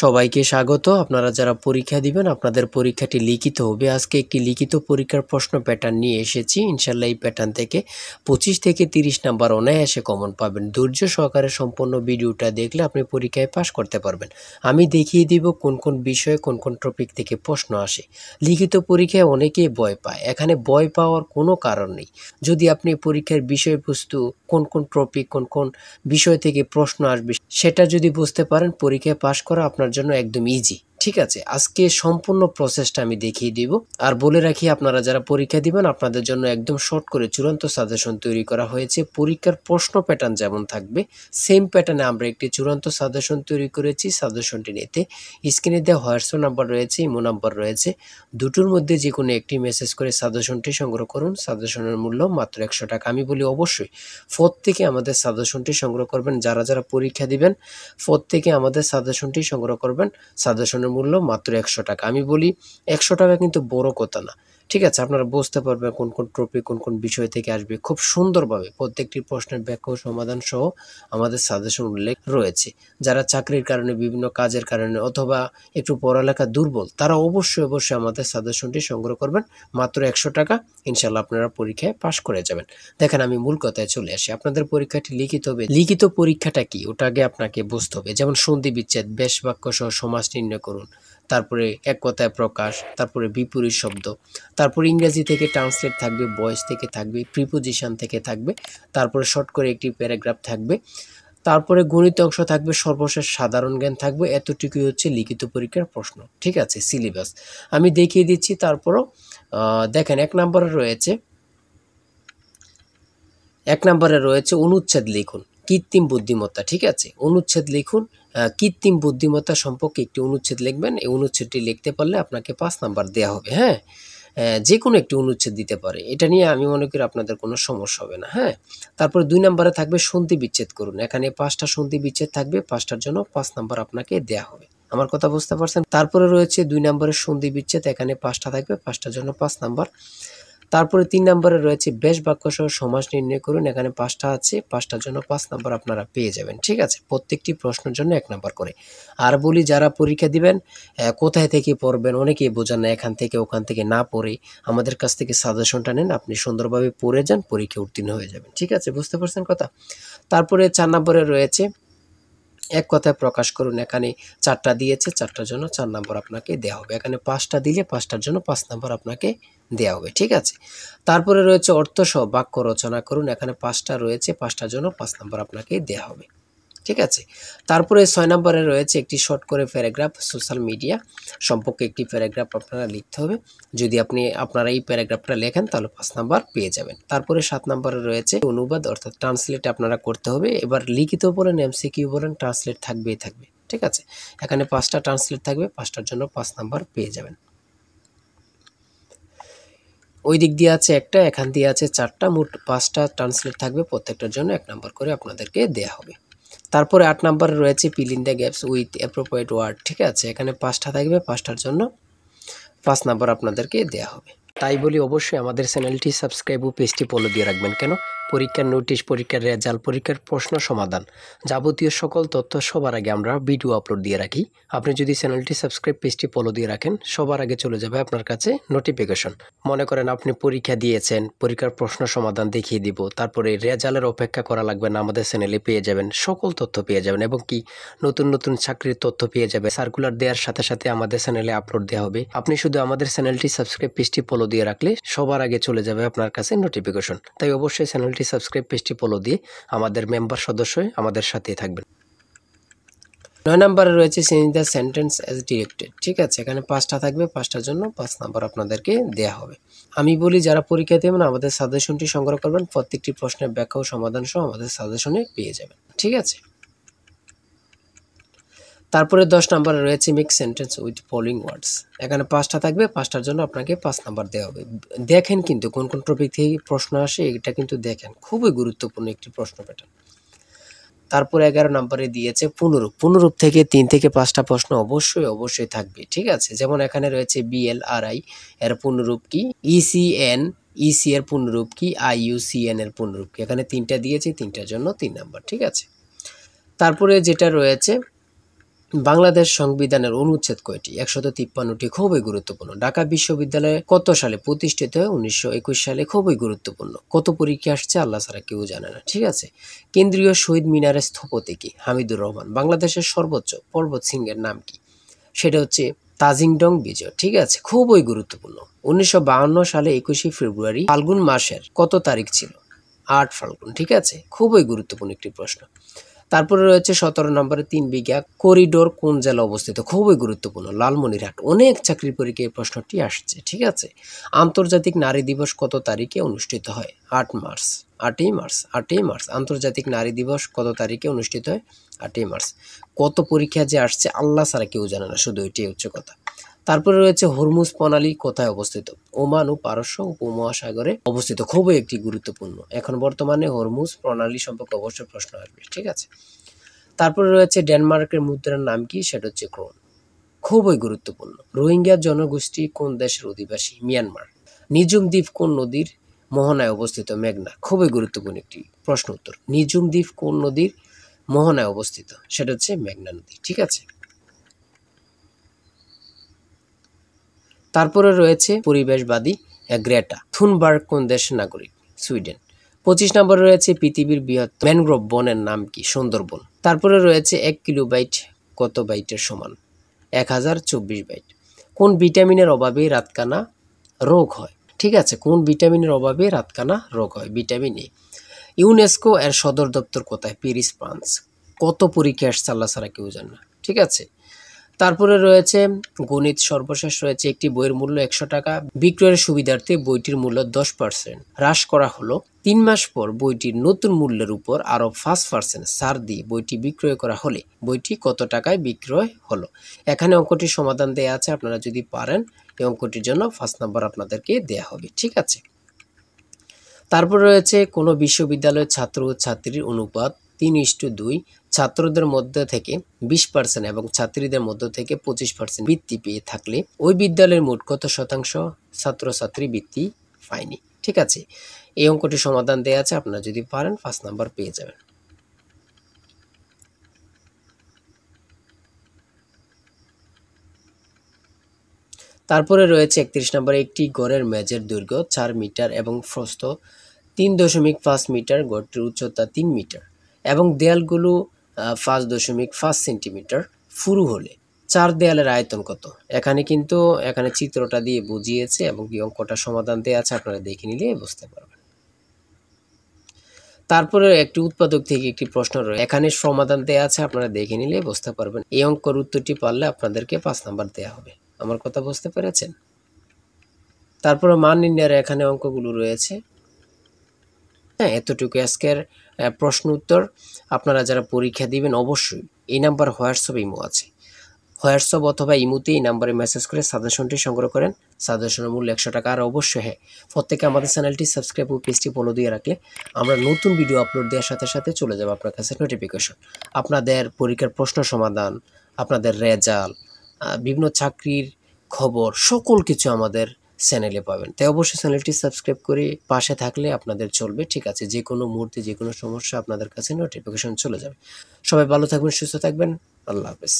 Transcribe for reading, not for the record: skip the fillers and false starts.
সবাইকে স্বাগত। আপনারা যারা পরীক্ষা দিবেন আপনাদের পরীক্ষাটি লিখিত হবে। আজকে একটি লিখিত পরীক্ষার প্রশ্ন প্যাটার্ন নিয়ে এসেছি। ইনশাল্লাহ এই প্যাটার্ন থেকে 25 থেকে 30 নাম্বার অনায়াসে কমন পাবেন। ধৈর্য সহকারে সম্পূর্ণ ভিডিওটা দেখলে আপনি পরীক্ষায় পাস করতে পারবেন। আমি দেখিয়ে দিব কোন কোন বিষয়ে কোন কোন টপিক থেকে প্রশ্ন আসে। লিখিত পরীক্ষায় অনেকেই ভয় পায়, এখানে ভয় পাওয়ার কোনো কারণ নেই। যদি আপনি পরীক্ষার বিষয়বস্তু কোন কোন টপিক কোন কোন বিষয় থেকে প্রশ্ন আসবে সেটা যদি বুঝতে পারেন, পরীক্ষায় পাস করা আপনার জন্য একদম ইজি। ঠিক আছে, আজকে সম্পূর্ণ প্রসেসটা আমি দেখিয়ে দিব। আর বলে রাখি, আপনারা যারা পরীক্ষা দিবেন আপনাদের জন্য একদম শর্ট করে চূড়ান্ত সাজেশন তৈরি করা হয়েছে। পরীক্ষার প্রশ্ন প্যাটার্ন যেমন থাকবে সেম প্যাটার্নে আমরা একটি চূড়ান্ত সাজেশন তৈরি করেছি। সাজেশনটি নিতে স্ক্রিনে দেওয়া হোয়াটসঅ্যাপ নাম্বার রয়েছে, ইমো নাম্বার রয়েছে, দুটোর মধ্যে যে কোনো একটি মেসেজ করে সাজেশনটি সংগ্রহ করুন। সাজেশনের মূল্য মাত্র 100 টাকা। আমি বলি অবশ্যই প্রত্যেকে আমাদের সাজেশনটি সংগ্রহ করবেন। যারা যারা পরীক্ষা দিবেন প্রত্যেকে আমাদের সাজেশনটি সংগ্রহ করবেন। সাজেশনের মূল্য মাত্র 100 টাকা। আমি বলি 100 টাকা কিন্তু বড় কথা না। ঠিক আছে, আপনারা বুঝতে পারবেন কোন কোন টপিক কোন কোন বিষয় থেকে আসবে। খুব সুন্দরভাবে প্রত্যেকটি প্রশ্নের ব্যাখ্যা ও সমাধান সহ আমাদের সাজেশন উল্লেখ রয়েছে। যারা চাকরির কারণে, বিভিন্ন কাজের কারণে অথবা একটু পড়ালেখা দুর্বল, তারা অবশ্যই আমাদের সাজেশনটি সংগ্রহ করবেন। মাত্র 100 টাকা। ইনশাল্লাহ আপনারা পরীক্ষায় পাশ করে যাবেন। দেখেন, আমি মূল কথায় চলে আসি। আপনাদের পরীক্ষাটি লিখিত হবে। লিখিত পরীক্ষাটা কি ওটা আগে আপনাকে বুঝতে হবে। যেমন সন্ধি বিচ্ছেদ, বেশ বাক্য সহ সমাস নির্ণয় করুন, তারপরে এক কথায় প্রকাশ, তারপরে বিপরীত শব্দ, তারপরে ইংরেজি থেকে ট্রান্সলেট থাকবে, ভয়েস থেকে থাকবে, প্রিপোজিশন থেকে থাকবে, তারপরে শর্ট করে একটি প্যারাগ্রাফ থাকবে, তারপরে গণিত অংশ থাকবে, সর্বশেষ সাধারণ জ্ঞান থাকবে। এতটুকুই হচ্ছে লিখিত পরীক্ষার প্রশ্ন। ঠিক আছে, সিলেবাস আমি দেখিয়ে দিচ্ছি। তারপরও দেখেন, এক নম্বরে রয়েছে অনুচ্ছেদ লিখুন, কৃত্রিম বুদ্ধিমত্তা। ঠিক আছে, অনুচ্ছেদ লিখুন, কৃত্রিম বুদ্ধিমত্তা সম্পর্কে একটি অনুচ্ছেদ লিখবেন। এই অনুচ্ছেদটি লিখতে পারলে আপনাকে 5 নাম্বার দেওয়া হবে। হ্যাঁ, যে কোনো একটি অনুচ্ছেদ দিতে পারে, এটা নিয়ে আমি মনে করি আপনাদের কোনো সমস্যা হবে না। হ্যাঁ, তারপরে 2 নম্বরে থাকবে সন্ধি বিচ্ছেদ করুন। এখানে 5টা সন্ধি বিচ্ছেদ থাকবে, 5টার জন্য 5 নাম্বার আপনাকে দেওয়া হবে। আমার কথা বুঝতে পারছেন? তারপরে রয়েছে 2 নম্বরের সন্ধি বিচ্ছেদ, এখানে 5টা থাকবে, 5টার জন্য 5 নাম্বার। তারপরে 3 নম্বরে রয়েছে বেশ বাক্য সহ সমাস নির্ণয় করুন। এখানে 5টা আছে, 5টার জন্য 5 নাম্বার আপনারা পেয়ে যাবেন। ঠিক আছে, প্রত্যেকটি প্রশ্নের জন্য 1 নাম্বার করে। আর বলি, যারা পরীক্ষা দিবেন কোথায় থেকে পড়বেন, অনেকেই বোঝেন না। এখান থেকে ওখান থেকে না পড়ে আমাদের কাছ থেকে সাজেশনটা নেন, আপনি সুন্দরভাবে পড়ে যান, পরীক্ষা উত্তীর্ণ হয়ে যাবেন। ঠিক আছে, বুঝতে পারছেন কথা? তারপরে 4 নম্বরে রয়েছে এক কথায় প্রকাশ করুন। এখানে 4টা দিয়েছে, 4টার জন্য 4 নাম্বার আপনাকে দেওয়া হবে। এখানে 5টা দিলে 5টার জন্য 5 নাম্বার আপনাকে দেওয়া হবে। ঠিক আছে, তারপরে রয়েছে অর্থ সহ বাক্য রচনা করুন। এখানে 5টা রয়েছে, 5টার জন্য 5 নাম্বার আপনাকে দেওয়া হবে। ঠিক আছে, তারপরে 6 নম্বরে রয়েছে একটি শর্ট করে প্যারাগ্রাফ, সোশ্যাল মিডিয়া সম্পর্কে একটি প্যারাগ্রাফ আপনারা লিখতে হবে। যদি আপনারা এই প্যারাগ্রাফটা লেখেন তাহলে 5 নাম্বার পেয়ে যাবেন। তারপরে 7 নম্বরে রয়েছে অনুবাদ, অর্থাৎ ট্রান্সলেট আপনারা করতে হবে। এবার লিখিত বলেন, এমসিকিউ বলেন, ট্রান্সলেট থাকবেই থাকবে। ঠিক আছে, এখানে 5টা ট্রান্সলেট থাকবে, 5টার জন্য 5 নাম্বার পেয়ে যাবেন। ওই দিক দিয়ে আছে একটা, এখান দিয়ে আছে 4টা, মোট 5টা ট্রান্সলেট থাকবে, প্রত্যেকটার জন্য 1 নাম্বার করে আপনাদেরকে দেওয়া হবে। তারপরে 8 নম্বরে রয়েছে fill in the gaps with appropriate word. ঠিক আছে, এখানে 5টা থাকবে, 5টার জন্য 5 নাম্বার আপনাদেরকে দেওয়া হবে। তাই বলি অবশ্যই আমাদের চ্যানেলটি সাবস্ক্রাইব ও পেজটি ফলো দিয়ে রাখবেন। কেন? পরীক্ষার নোটিশ, পরীক্ষার রেজাল্ট, পরীক্ষার প্রশ্ন সমাধান, যাবতীয় সকল তথ্য সবার আগে আমরা ভিডিও আপলোড দিয়ে রাখি। আপনি যদি চ্যানেলটি সাবস্ক্রাইব, পেজটি ফলো দিয়ে রাখেন, সবার আগে চলে যাবে আপনার কাছে নোটিফিকেশন। মনে করেন আপনি পরীক্ষা দিয়েছেন, পরীক্ষার প্রশ্ন সমাধান দেখিয়ে দিব, তারপরে রেজাল্টের অপেক্ষা করা লাগবে না, আমাদের চ্যানেলে পেয়ে যাবেন, সকল তথ্য পেয়ে যাবেন। এবং কি নতুন নতুন চাকরির তথ্য পেয়ে যাবে। সার্কুলার দেওয়ার সাথে সাথে আমাদের চ্যানেলে আপলোড দেওয়া হবে। আপনি শুধু আমাদের চ্যানেলটি সাবস্ক্রাইব, পেজটি ফলো দিয়ে রাখলে সবার আগে চলে যাবে আপনার কাছে নোটিফিকেশন। তাই অবশ্যই চ্যানেলটি সাবস্ক্রাইব, পেজটি ফলো দিয়ে আমাদের মেম্বার সদস্য হয়ে আমাদের সাথেই থাকবেন। 9 নম্বরে রয়েছে change the sentence as directed. ঠিক আছে, এখানে 5টা থাকবে, 5টার জন্য 5 নাম্বার আপনাদেরকে দেওয়া হবে। আমি বলি, যারা পরীক্ষা দেবেন আমাদের সাজেশনটি সংগ্রহ করবেন, প্রত্যেকটি প্রশ্নের ব্যাখ্যা ও সমাধান সহ আমাদের সাজেশনে পেয়ে যাবেন। ঠিক আছে, তারপরে 10 নম্বরে রয়েছে মেক সেন্টেন্স উইথ ফলোইং ওয়ার্ডস। এখানে 5টা থাকবে, 5টার জন্য আপনাকে 5 নাম্বার দেওয়া হবে। দেখেন কিন্তু কোন কোন টপিক থেকে প্রশ্ন আসে, এটা কিন্তু দেখেন, খুবই গুরুত্বপূর্ণ একটি প্রশ্ন প্যাটার্ন। তারপরে 11 নম্বরে দিয়েছে পুনরূপ। পুনরূপ থেকে 3 থেকে 5টা প্রশ্ন অবশ্যই থাকবে। ঠিক আছে, যেমন এখানে রয়েছে BLRI এর পুনরূপ কি, ECN EC এর পুনরূপ কি, IUCN এর পুনরূপ কি। এখানে 3টা দিয়েছে, 3টার জন্য 3 নাম্বার। ঠিক আছে, তারপরে যেটা রয়েছে বাংলাদেশ সংবিধানের অনুচ্ছেদ কয়টি? 153টি। খুবই গুরুত্বপূর্ণ। ঢাকা বিশ্ববিদ্যালয় কত সালে প্রতিষ্ঠিত হয়? 1921 সালে। খুবই গুরুত্বপূর্ণ। কত পরীক্ষা আসছে? আল্লাহ ছাড়া কেউ জানে না। ঠিক আছে। কেন্দ্রীয় শহীদ মিনারের স্থপতি কি? হামিদুর রহমান। বাংলাদেশের সর্বোচ্চ পর্বত শৃঙ্গের নাম কি? সেটা হচ্ছে তাজিংডং বিজয়। ঠিক আছে, খুবই গুরুত্বপূর্ণ। 1952 সালে 21শে ফেব্রুয়ারি ফাল্গুন মাসের কত তারিখ ছিল? 8 ফাল্গুন। ঠিক আছে, খুবই গুরুত্বপূর্ণ একটি প্রশ্ন। তারপরে রয়েছে 17 নম্বরে 3 বিঘা করিডোর কোন জেলা অবস্থিত? খুবই গুরুত্বপূর্ণ, লালমনিরহাট। অনেক চাকরির পরীক্ষায় এই প্রশ্নটি আসছে। ঠিক আছে। আন্তর্জাতিক নারী দিবস কত তারিখে অনুষ্ঠিত হয়? 8 মার্চ। 8ই মার্চ। 8ই মার্চ আন্তর্জাতিক নারী দিবস কত তারিখে অনুষ্ঠিত হয়? 8ই মার্চ। কত পরীক্ষা যে আসছে আল্লাহ ছাড়া কেউ জানে না, শুধু এটাই হচ্ছে কথা। তারপরে রয়েছে হরমুজ প্রণালী কোথায় অবস্থিত? ওমান ও পারস্য উপমহাসাগরে অবস্থিত। খুবই একটি গুরুত্বপূর্ণ। এখন বর্তমানে হরমুজ প্রণালী সম্পর্কে অবশ্যই প্রশ্ন আসবে। ঠিক আছে। তারপরে রয়েছে ডেনমার্কের মুদ্রার নাম কি? সেটা হচ্ছে ক্রোন। খুবই গুরুত্বপূর্ণ। রোহিঙ্গা জনগোষ্ঠী কোন দেশের অধিবাসী? মিয়ানমার। নিজুম দ্বীপ কোন নদীর মোহনায় অবস্থিত? মেঘনা। খুবই গুরুত্বপূর্ণ একটি প্রশ্ন উত্তর। নিজুম দ্বীপ কোন নদীর মোহনায় অবস্থিত? সেটা হচ্ছে মেঘনা নদী। ঠিক আছে। তারপরে রয়েছে পরিবেশবাদী গ্রেটা থুনবার্গ কোন দেশের নাগরিক? সুইডেন। 25 নম্বরে রয়েছে পৃথিবীর বৃহত্তম ম্যানগ্রোভ বনের নাম কি? সুন্দরবন। তারপরে রয়েছে 1 কিলোবাইট কত বাইটের সমান? 1024 বাইট। কোন ভিটামিনের অভাবে রাতকানা রোগ হয়? ঠিক আছে, কোন ভিটামিনের অভাবে রাতকানা রোগ হয়? Vitamin A. ইউনেস্কো এর সদর দপ্তর কোথায়? Paris, France. কত পরীক্ষা আসছে আল্লাহ ছাড়া কেউ জানে না। ঠিক আছে। তারপরে রয়েছে গণিত। সর্বশেষ রয়েছে একটি বইয়ের মূল্য 100 টাকা। বিক্রয়ের সুবিধার্থে বইটির মূল্য 10% হ্রাস করা হলো। 3 মাস পর বইটির নতুন মূল্যের উপর আরও 5% ছাড় দিয়ে বইটি বিক্রয় করা হলে বইটি কত টাকায় বিক্রয় হলো? এখানে অঙ্কটির সমাধান দেয়া আছে, আপনারা যদি পারেন এই অঙ্কটির জন্য 5 নাম্বার আপনাদেরকে দেয়া হবে। ঠিক আছে। তারপর রয়েছে কোনো বিশ্ববিদ্যালয়ের ছাত্র ও ছাত্রীর অনুপাত 3:2, ছাত্রদের মধ্যে থেকে 20% এবং ছাত্রীদের মধ্যে থেকে 25% বৃত্তি পেয়ে থাকলে ওই বিদ্যালয়ের মোট কত শতাংশ ছাত্রছাত্রী বৃত্তি পায়নি? ঠিক আছে। এই অঙ্কটির সমাধান দেওয়া আছে, আপনারা যদি পারেন 5 নাম্বার পেয়ে যাবেন। তারপরে রয়েছে 31 নম্বরে একটি গড়ের মেঝের দৈর্ঘ্য 4 মিটার এবং প্রস্থ 3.5 মিটার, গড়টির উচ্চতা 3 মিটার এবং দেয়ালগুলো 5.5 সেন্টিমিটার পুরু হলে 4 দেয়ালের আয়তন কত? এখানে চিত্রটা দিয়ে বুঝিয়েছে এবং কি অঙ্কটা সমাধান দেওয়া আছে, আপনারা দেখে নিলে বুঝতে পারবেন। তারপরে একটি উৎপাদক থেকে একটি প্রশ্ন রয়েছে, এখানে সমাধান দেওয়া আছে, আপনারা দেখে নিলে বুঝতে পারবেন। এই অঙ্কের উত্তরটি পারলে আপনাদেরকে 5 নাম্বার দেওয়া হবে। আমার কথা বুঝতে পেরেছেন? তারপরে মান নির্ণয়ের এখানে অঙ্কগুলো রয়েছে। হ্যাঁ, এতটুকু আজকের প্রশ্ন উত্তর। আপনারা যারা পরীক্ষা দিবেন অবশ্যই এই নাম্বার হোয়াটসঅ্যাপ ইমো আছে, হোয়াটসঅ্যাপ অথবা ইমোতে এই নাম্বারে মেসেজ করে সাজেশনটি সংগ্রহ করেন। সাজেশনের মূল্য 100 টাকা। আর অবশ্যই হ্যাঁ, প্রত্যেকে আমাদের চ্যানেলটি সাবস্ক্রাইব ও পেজটি ফলো দিয়ে রাখলে আমরা নতুন ভিডিও আপলোড দেওয়ার সাথে সাথে চলে যাবে আপনার কাছে নোটিফিকেশন। আপনাদের পরীক্ষার প্রশ্ন সমাধান, আপনাদের রেজাল্ট, বিভিন্ন চাকরির খবর, সকল কিছু আমাদের চ্যানেলে পাবেন। তাই অবশ্যই চ্যানেলটি সাবস্ক্রাইব করে পাশে থাকলে আপনাদের চলবে। ঠিক আছে, যে কোনো মুহূর্তে যে কোনো সমস্যা আপনাদের কাছে নোটিফিকেশন চলে যাবে। সবাই ভালো থাকবেন, সুস্থ থাকবেন। আল্লাহ হাফেজ।